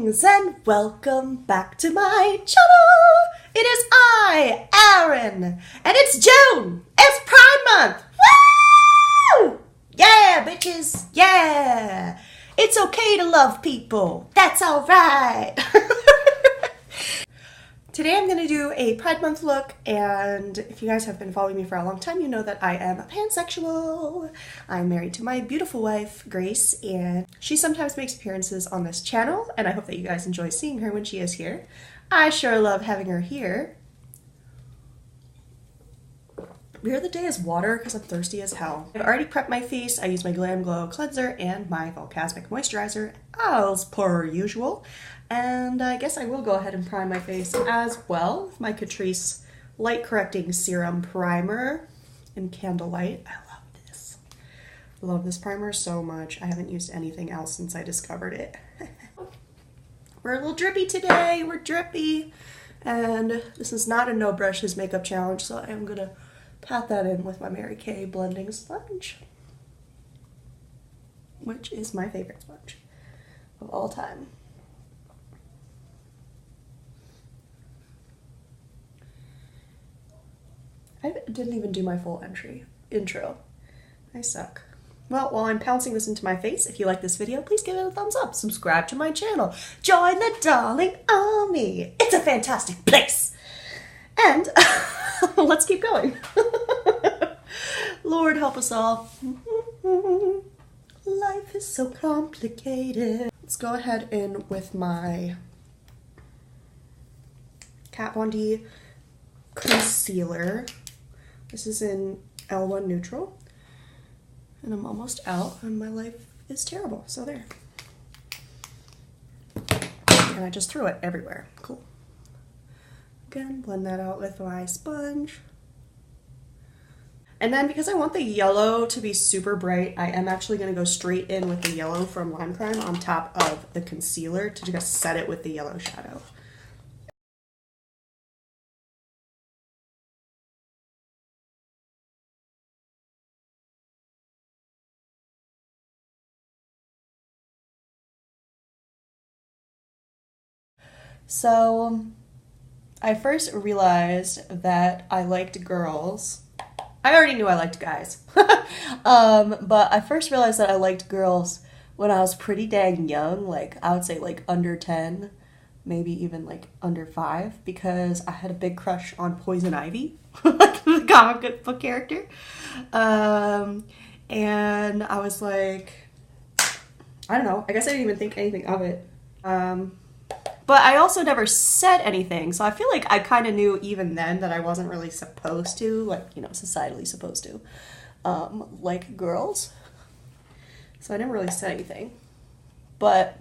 Greetings and welcome back to my channel! It is I, Aaron, and it's June! It's Pride Month! Woo! Yeah, bitches! Yeah! It's okay to love people. That's alright! Today I'm going to do a Pride Month look, and if you guys have been following me for a long time, you know that I am a pansexual. I'm married to my beautiful wife, Grace, and she sometimes makes appearances on this channel, and I hope that you guys enjoy seeing her when she is here. I sure love having her here. Beer of the day is water because I'm thirsty as hell. I've already prepped my face. I use my Glam Glow cleanser and my Volcasmic moisturizer as per usual. And I guess I will go ahead and prime my face as well with my Catrice Light Correcting Serum Primer in Candlelight. I love this. I love this primer so much. I haven't used anything else since I discovered it. We're a little drippy today. We're drippy. And this is not a no brushes makeup challenge, so I am going to pat that in with my Mary Kay blending sponge, which is my favorite sponge of all time. I didn't even do my full intro. I suck. Well, while I'm pouncing this into my face, if you like this video, please give it a thumbs up, subscribe to my channel, join the darling army. It's a fantastic place. And let's keep going. Lord help us all. Life is so complicated. Let's go ahead in with my Kat Von D concealer. This is in L1 Neutral. And I'm almost out and my life is terrible. So there. And I just threw it everywhere. Cool. Again, blend that out with my sponge. And then because I want the yellow to be super bright, I am actually going to go straight in with the yellow from Lime Crime on top of the concealer to just set it with the yellow shadow. So I first realized that I liked girls. I already knew I liked guys. But I first realized that I liked girls when I was pretty dang young, like I would say like under 10, maybe even like under 5, because I had a big crush on Poison Ivy, like the comic book character. And I was like, I don't know, I guess I didn't even think anything of it. But I also never said anything, so I feel like I kind of knew even then that I wasn't really supposed to, like, you know, societally supposed to, like girls. So I never really said anything. But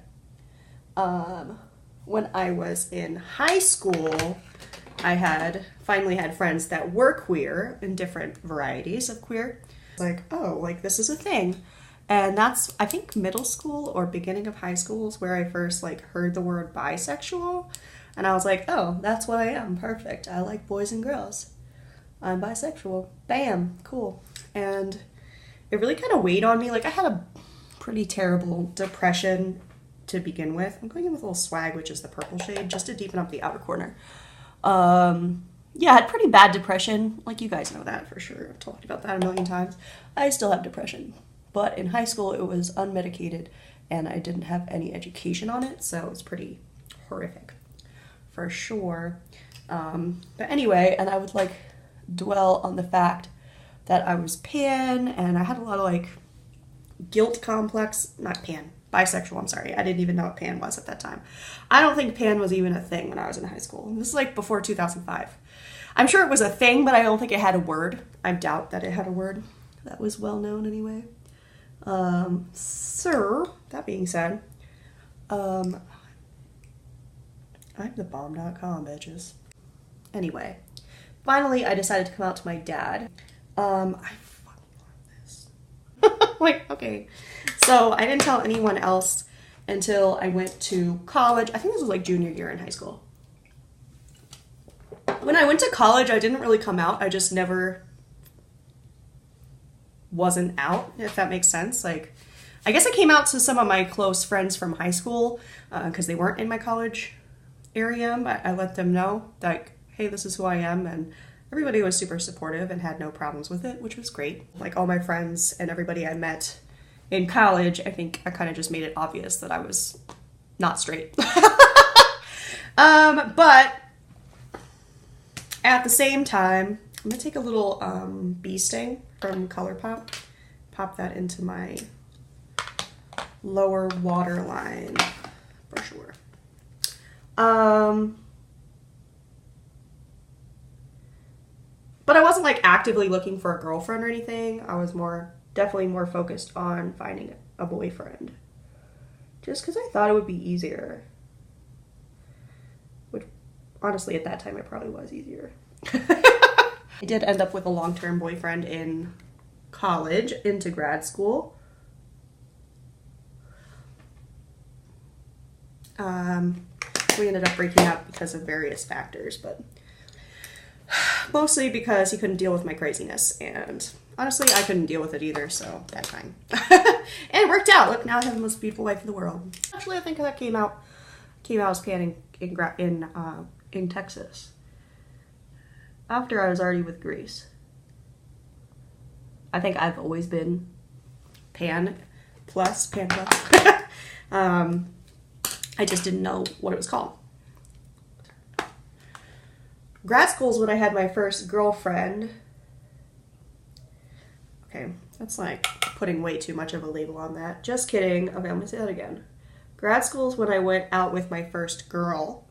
when I was in high school, I finally had friends that were queer in different varieties of queer. Like, oh, like this is a thing. And that's, I think, middle school or beginning of high school is where I first, like, heard the word bisexual. And I was like, oh, that's what I am. Perfect. I like boys and girls. I'm bisexual. Bam. Cool. And it really kind of weighed on me. Like, I had a pretty terrible depression to begin with. I'm going in with a little swag, which is the purple shade, just to deepen up the outer corner. Yeah, I had pretty bad depression. Like, you guys know that for sure. I've talked about that a million times. I still have depression. But in high school, it was unmedicated, and I didn't have any education on it, so it was pretty horrific, for sure. But anyway, and I would, like, dwell on the fact that I was pan, and I had a lot of, like, guilt complex, not pan, bisexual, I'm sorry. I didn't even know what pan was at that time. I don't think pan was even a thing when I was in high school. This is, like, before 2005. I'm sure it was a thing, but I don't think it had a word. I doubt that it had a word that was well known anyway. That being said, I'm the bomb.com, bitches. Anyway, finally I decided to come out to my dad. I fucking love this. Like, okay. So I didn't tell anyone else until I went to college. I think this was like junior year in high school. When I went to college, I didn't really come out. I just never wasn't out, if that makes sense. Like, I guess I came out to some of my close friends from high school because they weren't in my college area. But I let them know, like, hey, this is who I am. And everybody was super supportive and had no problems with it, which was great. Like all my friends and everybody I met in college, I think I kind of just made it obvious that I was not straight. But at the same time, I'm gonna take a little bee sting from ColourPop, pop that into my lower waterline brochure. But I wasn't like actively looking for a girlfriend or anything. I was definitely more focused on finding a boyfriend. Just because I thought it would be easier. Which, honestly, at that time, it probably was easier. I did end up with a long-term boyfriend in college, into grad school. We ended up breaking up because of various factors, but mostly because he couldn't deal with my craziness, and honestly, I couldn't deal with it either, so that's fine. And it worked out. Look, now I have the most beautiful wife in the world. Actually, I think that came out as panning in Texas. After I was already with Grace. I think I've always been pan plus. I just didn't know what it was called. Grad school is when I had my first girlfriend. Okay, that's like putting way too much of a label on that. Just kidding. Okay, I'm gonna say that again. Grad school is when I went out with my first girl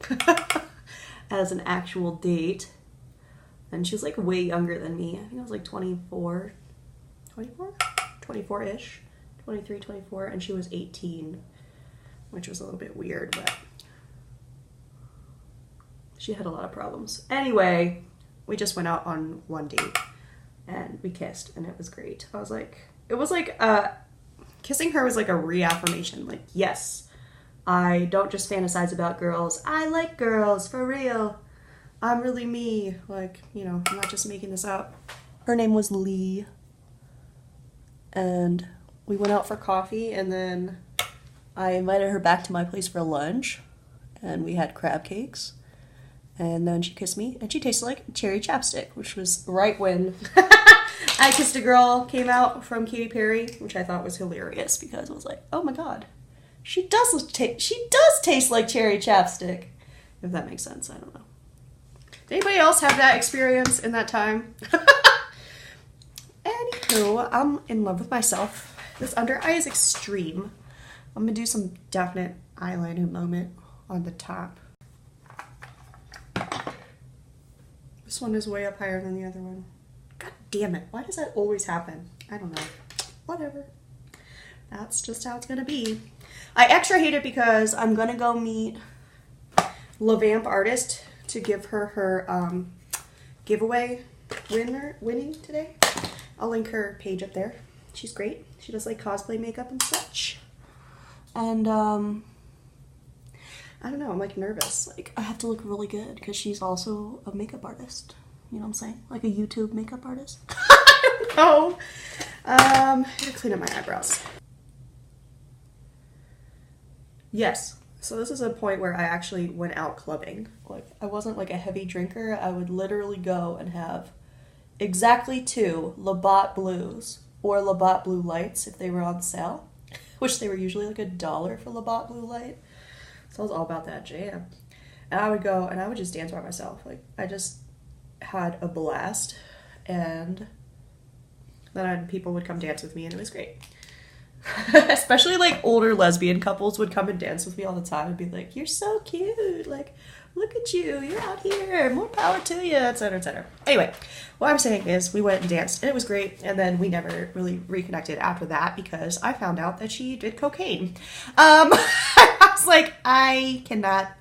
as an actual date. And she was like way younger than me. I think I was like 24-ish, 23, 24, and she was 18, which was a little bit weird, but she had a lot of problems. Anyway, we just went out on one date and we kissed and it was great. Kissing her was like a reaffirmation. Like, yes, I don't just fantasize about girls. I like girls, for real. I'm really me. Like, you know, I'm not just making this up. Her name was Lee. And we went out for coffee and then I invited her back to my place for lunch. And we had crab cakes. And then she kissed me, and she tasted like cherry chapstick, which was right when I Kissed a Girl came out from Katy Perry, which I thought was hilarious because it was like, oh my god, she does taste like cherry chapstick. If that makes sense, I don't know. Did anybody else have that experience in that time? Anywho, I'm in love with myself. This under eye is extreme. I'm gonna do some definite eyeliner moment on the top. This one is way up higher than the other one. God damn it. Why does that always happen? I don't know. Whatever. That's just how it's gonna be. I extra hate it because I'm gonna go meet LaVamp Artist to give her giveaway winning today. I'll link her page up there. She's great. She does like cosplay makeup and such. And I don't know, I'm like nervous. Like I have to look really good because she's also a makeup artist. You know what I'm saying? Like a YouTube makeup artist. I don't know. I gotta clean up my eyebrows. Yes. So this is a point where I actually went out clubbing. Like I wasn't like a heavy drinker. I would literally go and have exactly 2 Labatt Blues or Labatt Blue Lights if they were on sale, which they were usually like $1 for Labatt Blue Light. So I was all about that jam. And I would go and I would just dance by myself. Like I just had a blast, and then people would come dance with me and it was great. Especially like older lesbian couples would come and dance with me all the time and be like, you're so cute, like look at you, you're out here, more power to you, etc., etc. Anyway, what I'm saying is we went and danced and it was great, and then we never really reconnected after that because I found out that she did cocaine. I was like, I cannot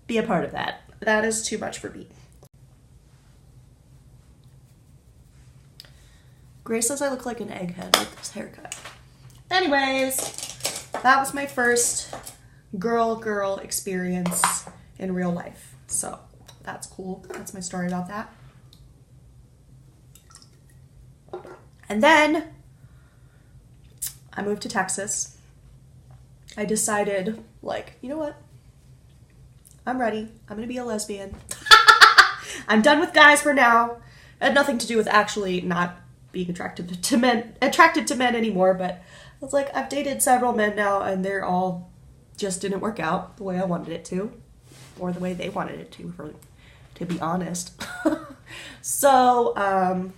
be a part of that. That is too much for me. Grace says I look like an egghead with this haircut. Anyways, that was my first girl experience in real life. So that's cool. That's my story about that. And then I moved to Texas. I decided, like, you know what? I'm ready. I'm gonna be a lesbian. I'm done with guys for now. It had nothing to do with actually not being attracted to men anymore, but I was like, I've dated several men now, and they're all just didn't work out the way I wanted it to, or the way they wanted it to be honest. So I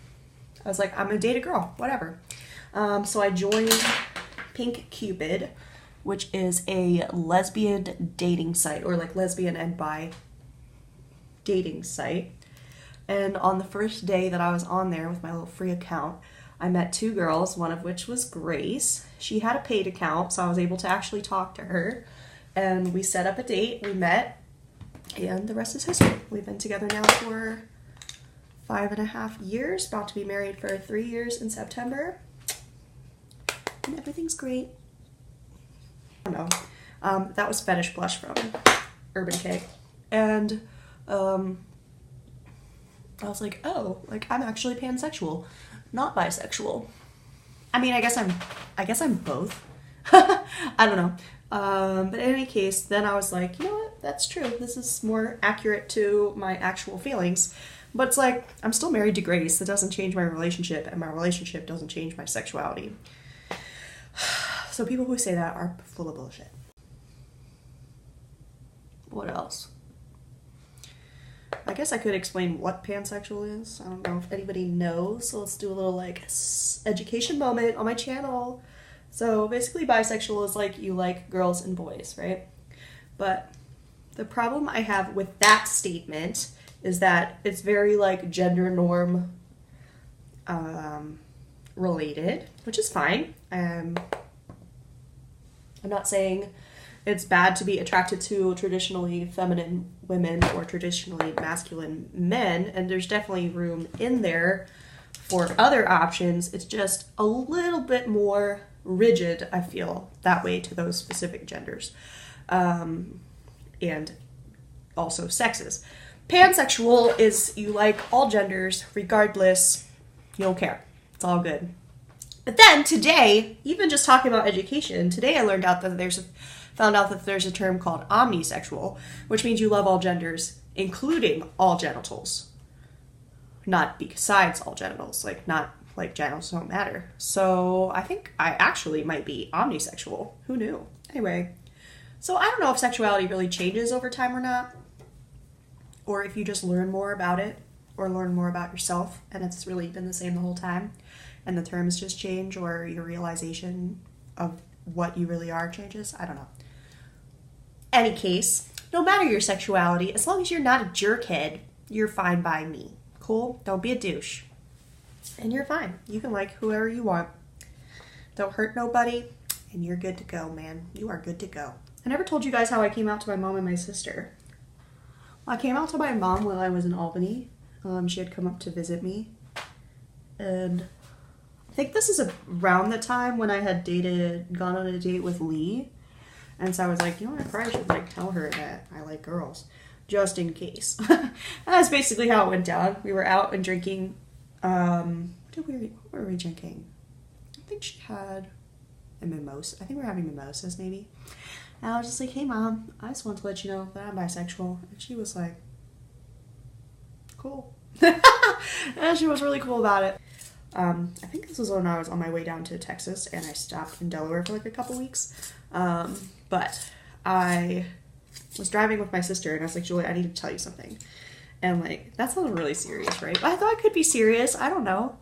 was like, I'm gonna date a girl, whatever. So I joined Pink Cupid, which is a lesbian dating site, or like lesbian and bi dating site. And on the first day that I was on there with my little free account, I met two girls, one of which was Grace. She had a paid account, so I was able to actually talk to her. And we set up a date, we met, and the rest is history. We've been together now for 5.5 years, about to be married for 3 years in September. And everything's great. I don't know. That was Fetish Blush from Urban Cake. And I was like, oh, like I'm actually pansexual, not bisexual. I mean, I guess I'm both. I don't know. But in any case, then I was like, you know what? That's true. This is more accurate to my actual feelings. But it's like, I'm still married to Grace. That doesn't change my relationship, and my relationship doesn't change my sexuality. So people who say that are full of bullshit. What else? I guess I could explain what pansexual is. I don't know if anybody knows, so let's do a little like education moment on my channel. So basically bisexual is like you like girls and boys, right? But the problem I have with that statement is that it's very like gender norm related, which is fine. I'm not saying it's bad to be attracted to traditionally feminine women or traditionally masculine men, and there's definitely room in there for other options. It's just a little bit more rigid, I feel, that way to those specific genders. And also sexes. Pansexual is you like all genders, regardless, you don't care. It's all good. But then today, even just talking about education, today I found out that there's a term called omnisexual, which means you love all genders, including all genitals. Not besides all genitals, like not like genitals don't matter. So I think I actually might be omnisexual. Who knew? Anyway, so I don't know if sexuality really changes over time or not, or if you just learn more about it, or learn more about yourself, and it's really been the same the whole time, and the terms just change, or your realization of what you really are changes. I don't know. Any case, no matter your sexuality, as long as you're not a jerkhead, you're fine by me. Cool? Don't be a douche. And you're fine. You can like whoever you want. Don't hurt nobody, and you're good to go, man. You are good to go. I never told you guys how I came out to my mom and my sister. I came out to my mom when I was in Albany. She had come up to visit me. And I think this is around the time when I had gone on a date with Lee. And so I was like, you know what, I probably should like tell her that I like girls, just in case. That's basically how it went down. We were out and drinking. What were we drinking? I think she had a mimosa. I think we were having mimosas, maybe. And I was just like, hey mom, I just want to let you know that I'm bisexual. And she was like, cool. And she was really cool about it. I think this was when I was on my way down to Texas, and I stopped in Delaware for like a couple weeks. But I was driving with my sister, and I was like, Julie, I need to tell you something. And like, that sounded really serious, right? But I thought it could be serious. I don't know.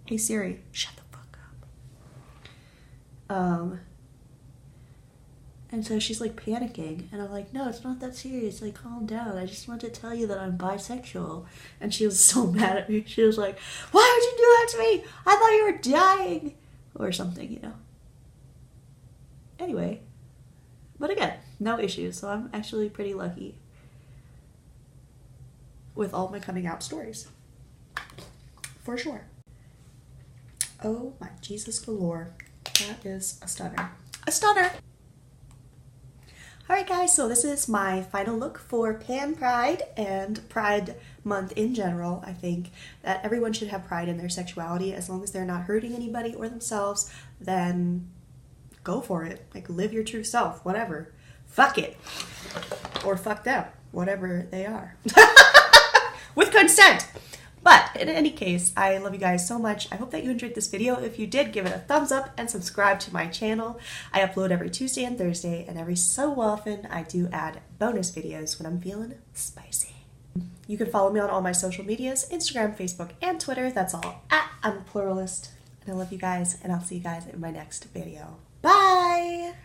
Hey Siri, shut the fuck up. And so she's like panicking, and I'm like, no, it's not that serious, like calm down, I just want to tell you that I'm bisexual. And she was so mad at me. She was like, why would you do that to me? I thought you were dying, or something, you know. Anyway, but again, no issues, so I'm actually pretty lucky with all my coming out stories, for sure. Oh my Jesus galore, that is a stunner. A stunner! Alright guys, so this is my final look for Pan Pride and Pride Month in general. I think that everyone should have pride in their sexuality as long as they're not hurting anybody or themselves, then go for it. Like, live your true self, whatever. Fuck it. Or fuck them, whatever they are. With consent. But in any case, I love you guys so much. I hope that you enjoyed this video. If you did, give it a thumbs up and subscribe to my channel. I upload every Tuesday and Thursday, and every so often I do add bonus videos when I'm feeling spicy. You can follow me on all my social medias, Instagram, Facebook, and Twitter. That's all at I'm a Pluralist. And I love you guys, and I'll see you guys in my next video. Bye!